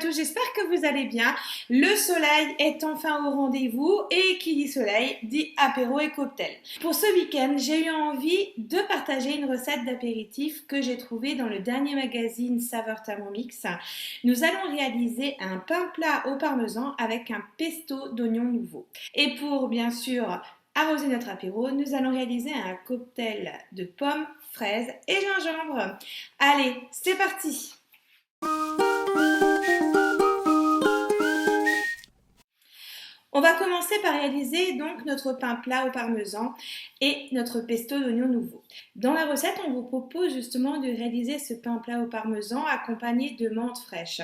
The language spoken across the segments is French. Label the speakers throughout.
Speaker 1: tous, j'espère que vous allez bien. Le soleil est enfin au rendez-vous et qui dit soleil dit apéro et cocktail. Pour ce week-end, j'ai eu envie de partager une recette d'apéritif que j'ai trouvée dans le dernier magazine Saveur Thermomix. Nous allons réaliser un pain plat au parmesan avec un pesto d'oignons nouveau. Et pour bien sûr arroser notre apéro, nous allons réaliser un cocktail de pommes, fraises et gingembre. Allez, c'est parti! On va commencer par réaliser donc notre pain plat au parmesan et notre pesto d'oignons nouveau. Dans la recette, on vous propose justement de réaliser ce pain plat au parmesan accompagné de menthe fraîche.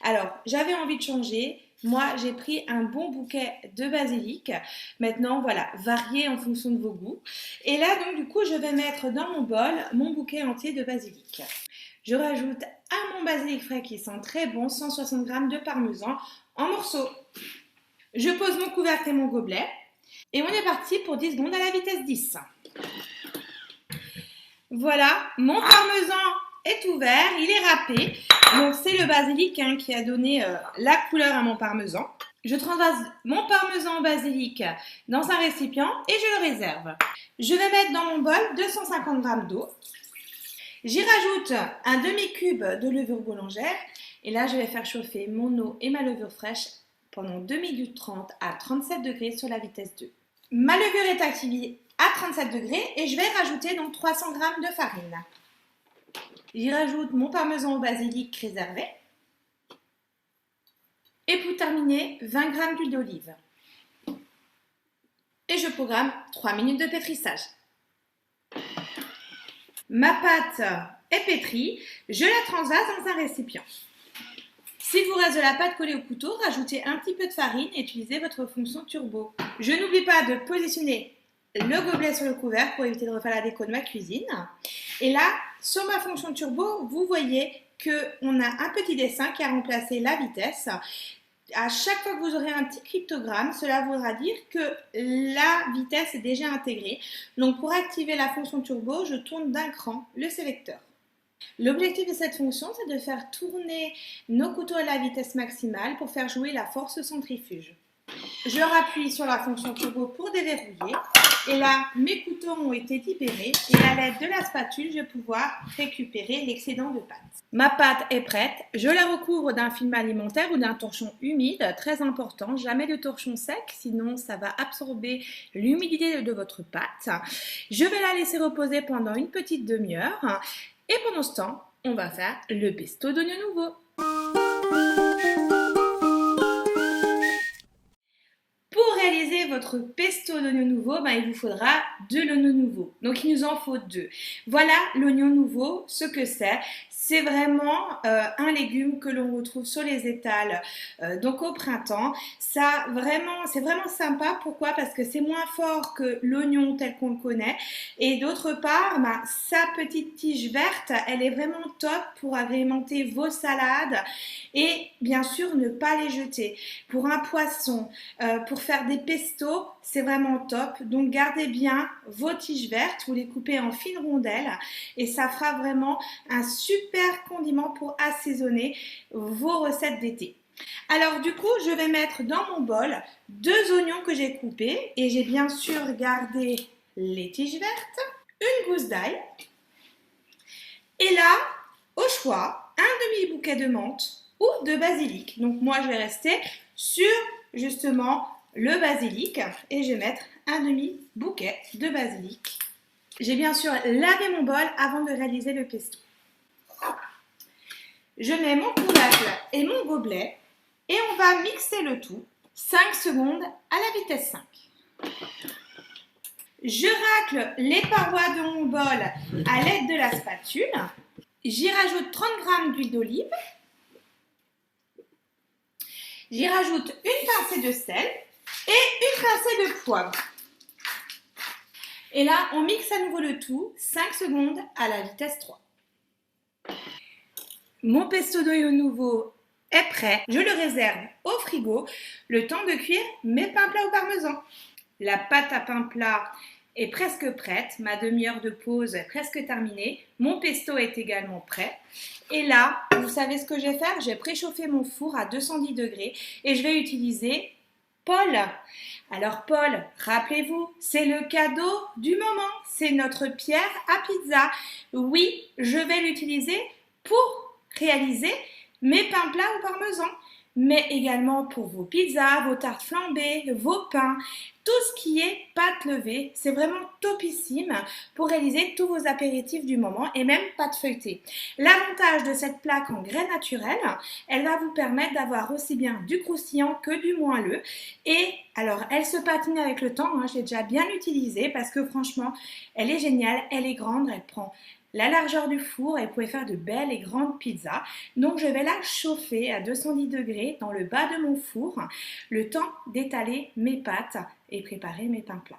Speaker 1: Alors, j'avais envie de changer. Moi, j'ai pris un bon bouquet de basilic. Maintenant, voilà, variez en fonction de vos goûts. Et là, donc, du coup, je vais mettre dans mon bol mon bouquet entier de basilic. Je rajoute à mon basilic frais qui sent très bon 160 g de parmesan en morceaux. Je pose mon couvercle et mon gobelet et on est parti pour 10 secondes à la vitesse 10. Voilà, mon parmesan est ouvert, il est râpé. Donc c'est le basilic qui a donné la couleur à mon parmesan. Je transvase mon parmesan au basilic dans un récipient et je le réserve. Je vais mettre dans mon bol 250 g d'eau. J'y rajoute un demi-cube de levure boulangère et là je vais faire chauffer mon eau et ma levure fraîche pendant 2 minutes 30 à 37 degrés sur la vitesse 2. Ma levure est activée à 37 degrés et je vais rajouter donc 300 g de farine. J'y rajoute mon parmesan au basilic réservé. Et pour terminer, 20 g d'huile d'olive. Et je programme 3 minutes de pétrissage. Ma pâte est pétrie, je la transvase dans un récipient. S'il vous reste de la pâte collée au couteau, rajoutez un petit peu de farine et utilisez votre fonction turbo. Je n'oublie pas de positionner le gobelet sur le couvercle pour éviter de refaire la déco de ma cuisine. Et là, sur ma fonction turbo, vous voyez qu'on a un petit dessin qui a remplacé la vitesse. À chaque fois que vous aurez un petit cryptogramme, cela voudra dire que la vitesse est déjà intégrée. Donc pour activer la fonction turbo, je tourne d'un cran le sélecteur. L'objectif de cette fonction, c'est de faire tourner nos couteaux à la vitesse maximale pour faire jouer la force centrifuge. Je rappuie sur la fonction turbo pour déverrouiller et là, mes couteaux ont été libérés et à l'aide de la spatule, je vais pouvoir récupérer l'excédent de pâte. Ma pâte est prête, je la recouvre d'un film alimentaire ou d'un torchon humide, très important, jamais de torchon sec, sinon ça va absorber l'humidité de votre pâte. Je vais la laisser reposer pendant une petite demi-heure. Et pendant ce temps, on va faire le pesto d'oignons nouveau. Pour réaliser votre pesto d'oignons nouveau, il vous faudra de l'oignon nouveau. Donc il nous en faut 2. Voilà l'oignon nouveau, ce que c'est vraiment un légume que l'on retrouve sur les étals donc au printemps. C'est vraiment sympa. Pourquoi? Parce que c'est moins fort que l'oignon tel qu'on le connaît. Et d'autre part, sa petite tige verte, elle est vraiment top pour agrémenter vos salades et bien sûr ne pas les jeter. Pour un poisson, pour faire des pestos, c'est vraiment top. Donc gardez bien vos tiges vertes, vous les coupez en fines rondelles et ça fera vraiment un super condiment pour assaisonner vos recettes d'été. Alors du coup, je vais mettre dans mon bol 2 oignons que j'ai coupés et j'ai bien sûr gardé les tiges vertes, une gousse d'ail et là, au choix, un demi-bouquet de menthe ou de basilic. Donc moi, je vais rester sur justement le basilic et je vais mettre un demi-bouquet de basilic. J'ai bien sûr lavé mon bol avant de réaliser le pesto. Je mets mon couvercle et mon gobelet et on va mixer le tout 5 secondes à la vitesse 5. Je racle les parois de mon bol à l'aide de la spatule. J'y rajoute 30 g d'huile d'olive. J'y rajoute une pincée de sel et une pincée de poivre. Et là, on mixe à nouveau le tout 5 secondes à la vitesse 3. Mon pesto d'oignons nouveau est prêt. Je le réserve au frigo, le temps de cuire mes pains plats au parmesan. La pâte à pain plat est presque prête. Ma demi-heure de pause est presque terminée. Mon pesto est également prêt. Et là, vous savez ce que je vais faire? Je vais préchauffer mon four à 210 degrés et je vais utiliser Paul. Alors Paul, rappelez-vous, c'est le cadeau du moment. C'est notre pierre à pizza. Oui, je vais l'utiliser pour réaliser mes pains plats au parmesan, mais également pour vos pizzas, vos tartes flambées, vos pains, tout ce qui est pâte levée. C'est vraiment topissime pour réaliser tous vos apéritifs du moment et même pâte feuilletée. L'avantage de cette plaque en grès naturel, elle va vous permettre d'avoir aussi bien du croustillant que du moelleux. Et alors, elle se patine avec le temps, je l'ai déjà bien utilisée parce que franchement, elle est géniale, elle est grande, elle prend la largeur du four et vous pouvez faire de belles et grandes pizzas. Donc je vais la chauffer à 210 degrés dans le bas de mon four, le temps d'étaler mes pâtes et préparer mes pains plats.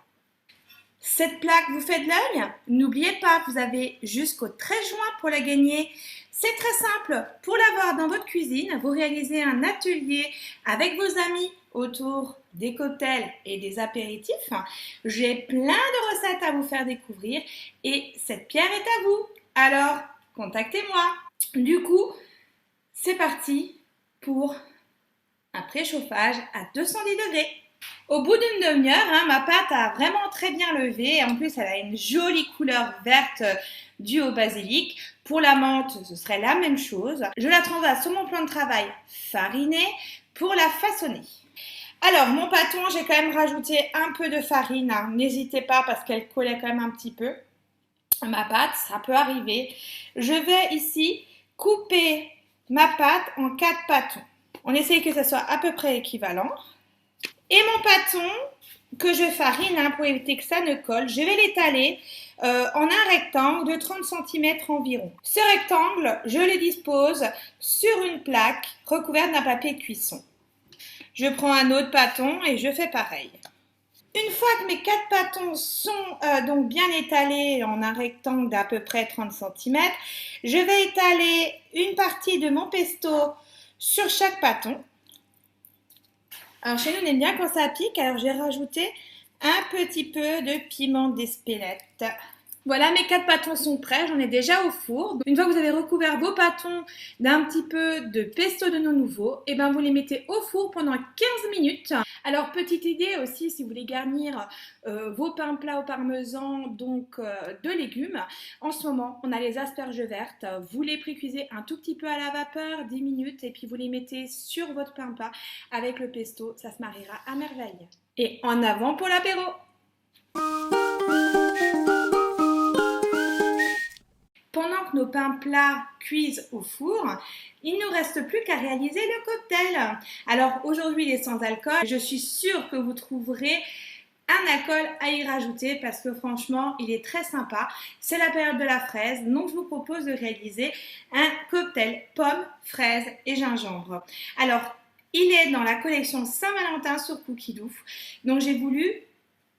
Speaker 1: Cette plaque vous fait de l'œil? N'oubliez pas, vous avez jusqu'au 13 juin pour la gagner. C'est très simple, pour l'avoir dans votre cuisine, vous réalisez un atelier avec vos amis autour des cocktails et des apéritifs. J'ai plein de recettes à vous faire découvrir et cette pierre est à vous. Alors, contactez-moi. Du coup, c'est parti pour un préchauffage à 210 degrés. Au bout d'une demi-heure, ma pâte a vraiment très bien levé. En plus, elle a une jolie couleur verte due au basilic. Pour la menthe, ce serait la même chose. Je la transvase sur mon plan de travail fariné pour la façonner. Alors, mon pâton, j'ai quand même rajouté un peu de farine. N'hésitez pas parce qu'elle collait quand même un petit peu à ma pâte. Ça peut arriver. Je vais ici couper ma pâte en 4 pâtons. On essaye que ça soit à peu près équivalent. Et mon pâton que je farine pour éviter que ça ne colle, je vais l'étaler en un rectangle de 30 cm environ. Ce rectangle, je le dispose sur une plaque recouverte d'un papier de cuisson. Je prends un autre pâton et je fais pareil. Une fois que mes 4 pâtons sont donc bien étalés en un rectangle d'à peu près 30 cm, je vais étaler une partie de mon pesto sur chaque pâton. Alors chez nous, on aime bien quand ça pique, alors j'ai rajouté un petit peu de piment d'Espelette. Voilà, mes 4 pâtons sont prêts, j'en ai déjà au four. Une fois que vous avez recouvert vos pâtons d'un petit peu de pesto de nos nouveaux, et vous les mettez au four pendant 15 minutes. Alors, petite idée aussi, si vous voulez garnir vos pains plats au parmesan, donc de légumes, en ce moment, on a les asperges vertes. Vous les précuisez un tout petit peu à la vapeur, 10 minutes, et puis vous les mettez sur votre pain plat avec le pesto. Ça se mariera à merveille. Et en avant pour l'apéro! Pendant que nos pains plats cuisent au four, il ne nous reste plus qu'à réaliser le cocktail. Alors aujourd'hui, il est sans alcool. Je suis sûre que vous trouverez un alcool à y rajouter parce que franchement, il est très sympa. C'est la période de la fraise, donc je vous propose de réaliser un cocktail pommes, fraises et gingembre. Alors, il est dans la collection Saint-Valentin sur Cookie Dough. Donc j'ai voulu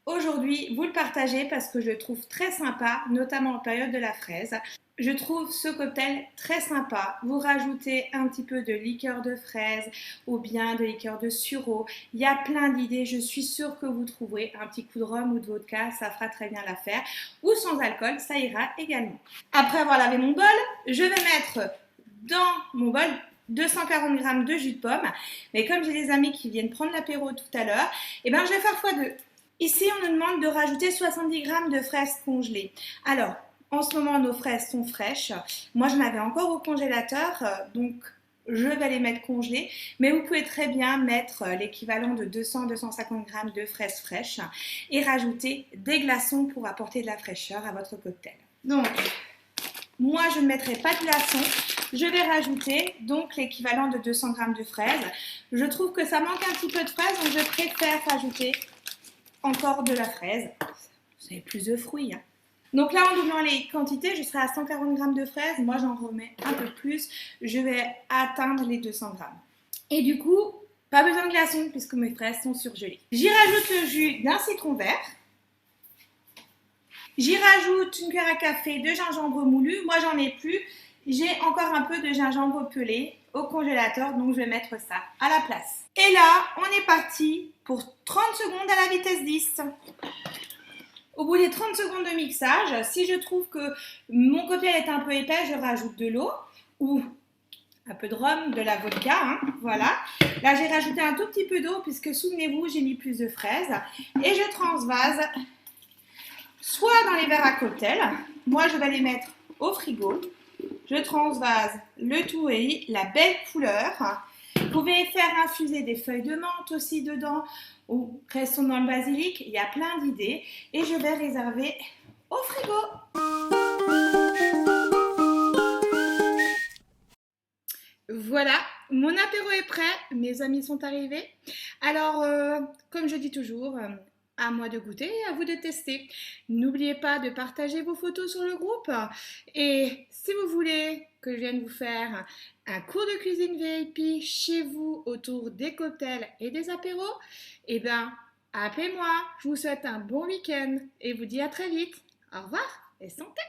Speaker 1: aujourd'hui vous le partager parce que je le trouve très sympa, notamment en période de la fraise. Je trouve ce cocktail très sympa. Vous rajoutez un petit peu de liqueur de fraise ou bien de liqueur de sureau. Il y a plein d'idées. Je suis sûre que vous trouverez un petit coup de rhum ou de vodka. Ça fera très bien l'affaire. Ou sans alcool, ça ira également. Après avoir lavé mon bol, je vais mettre dans mon bol 240 g de jus de pomme. Mais comme j'ai des amis qui viennent prendre l'apéro tout à l'heure, je vais faire x2. Ici, on nous demande de rajouter 70 g de fraises congelées. Alors, en ce moment, nos fraises sont fraîches. Moi, j'en avais encore au congélateur, donc je vais les mettre congelées. Mais vous pouvez très bien mettre l'équivalent de 200-250 g de fraises fraîches et rajouter des glaçons pour apporter de la fraîcheur à votre cocktail. Donc, moi, je ne mettrai pas de glaçons. Je vais rajouter donc l'équivalent de 200 g de fraises. Je trouve que ça manque un petit peu de fraises, donc je préfère rajouter encore de la fraise. Vous avez plus de fruits, Donc là, en doublant les quantités, je serai à 140 g de fraises. Moi, j'en remets un peu plus. Je vais atteindre les 200 g. Et du coup, pas besoin de glaçons puisque mes fraises sont surgelées. J'y rajoute le jus d'un citron vert. J'y rajoute une cuillère à café de gingembre moulu. Moi, j'en ai plus. J'ai encore un peu de gingembre pelé au congélateur, donc je vais mettre ça à la place. Et là, on est parti pour 30 secondes à la vitesse 10. Au bout des 30 secondes de mixage, si je trouve que mon cocktail est un peu épais, je rajoute de l'eau ou un peu de rhum, de la vodka, hein, voilà. Là, j'ai rajouté un tout petit peu d'eau puisque, souvenez-vous, j'ai mis plus de fraises. Et je transvase soit dans les verres à cocktail. Moi, je vais les mettre au frigo. Je transvase le tout et la belle couleur. Vous pouvez faire infuser des feuilles de menthe aussi dedans ou restons dans le basilic. Il y a plein d'idées et je vais réserver au frigo. Voilà, mon apéro est prêt, mes amis sont arrivés. Alors, comme je dis toujours, à moi de goûter et à vous de tester. N'oubliez pas de partager vos photos sur le groupe. Et si vous voulez que je vienne vous faire un cours de cuisine VIP chez vous autour des cocktails et des apéros, eh bien, appelez-moi. Je vous souhaite un bon week-end et vous dis à très vite. Au revoir et santé!